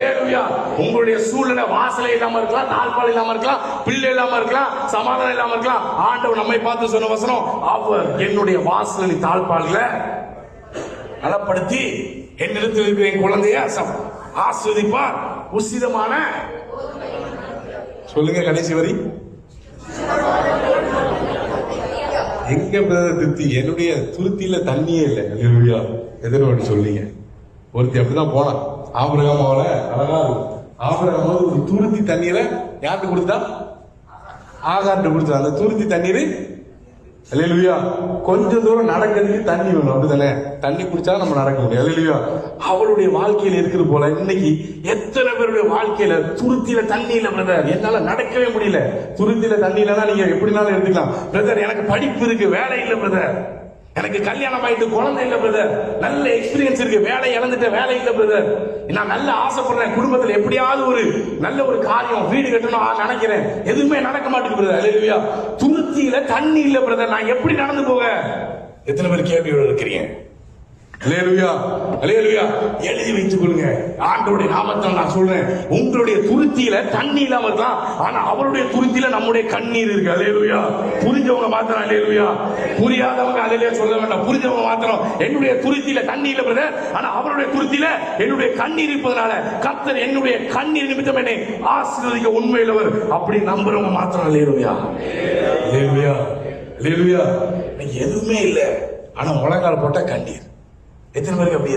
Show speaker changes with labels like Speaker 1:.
Speaker 1: உங்களுடைய சூழ்நிலை வாசலை இல்லாம இருக்கலாம், தாழ்பால் இல்லாம இருக்கலாம், பிள்ளை இல்லாம இருக்கலாம், சமாதானம் இல்லாம இருக்கலாம். ஆண்டவர் நம்மை பார்த்து சொன்ன வசனம், அவர் என்னுடைய வாசலை தாழ்பால்ல நலப்படுத்தி என்னிடத்தில் இருக்கிற என் குழந்தைய ஆஸ்வதிப்பார். உசிதமான சொல்லுங்க கடைசி வரி எங்க திருப்தி? என்னுடைய துருத்தியில தண்ணியே இல்லை. அல்லேலூயா. எதிர்ப்பு சொல்லிங்க. ஒருத்தி அப்படிதான் போனா ஆபிரகாம் அவளை அழகா ஆபிரகாம் ஒரு துருத்தி தண்ணீரை யாருக்கு கொடுத்தா? ஆகார்ட்டு கொடுத்தா. அந்த துருத்தி தண்ணீர் அல்லேலூயா. கொஞ்ச தூரம் நடக்கிறதுக்கு தண்ணி வேணும், அப்படிதானே? தண்ணி குடிச்சா நம்ம நடக்க முடியும். அல்லேலூயா. அவளுடைய வாழ்க்கையில இருக்கிறது போல இன்னைக்கு எத்தனை பேருடைய வாழ்க்கையில துருத்தியில தண்ணி இல்ல பிரதர், என்னால நடக்கவே முடியல. துருத்தியில தண்ணி இல்லைன்னா நீங்க எப்படினாலும் எடுத்துக்கலாம். பிரதர் எனக்கு படிப்பு இருக்கு, வேலை இல்ல பிரதர். எனக்கு கல்யாணம் ஆயிட்டு குழந்தை இல்ல பிரதர். நல்ல எக்ஸ்பீரியன்ஸ் இருக்கு, வேலை இழந்துட்ட, வேலை இல்ல பிரதர். நான் நல்ல ஆசைப்படுறேன், குடும்பத்தில் எப்படியாவது ஒரு நல்ல ஒரு காரியம் வீடு கட்டணும் நினைக்கிறேன், எதுவுமே நடக்க மாட்டேங்குது பிரதர். அல்லேலூயா. துருத்தியில தண்ணி இல்ல பிரதர், நான் எப்படி நடந்து போக? எத்தனை பேர் கேள்வியோட இருக்கிறீங்க? அல்லேலூயா. அல்லேலூயா. எழுதி வைத்துக் கொள்ளுங்க. ஆண்டவருடைய நாமத்தில் நான் சொல்றேன், உங்களுடைய துருத்தியில தண்ணி இல்லாம இருக்கலாம், ஆனா அவருடைய துருத்தியில நம்முடைய கண்ணீர் இருக்கு. அல்லேலூயா. புரிஞ்சவங்க மாத்திரம் அல்லேலூயா, புரியாதவங்க அல்லேலூயா சொல்ல வேண்டாம். புரிஞ்சவங்க மாத்திரம், என்னுடைய துருத்தியில தண்ணி இல்ல பிரதர், ஆனா அவருடைய துருத்தியில என்னுடைய கண்ணீர் இருப்பதனால கர்த்தர் என்னுடைய கண்ணீர் நிமித்தம் என்னை ஆசீர்வதிக்க உண்மையிலவர். அப்படி நம்புறவங்க மாத்திரம் அல்லேலூயா. அல்லேலூயா. அல்லேலூயா. எதுவுமே இல்லை, ஆனா முழங்கால் போட்ட கண்ணீர். எத்தனை பேருக்கு அப்படி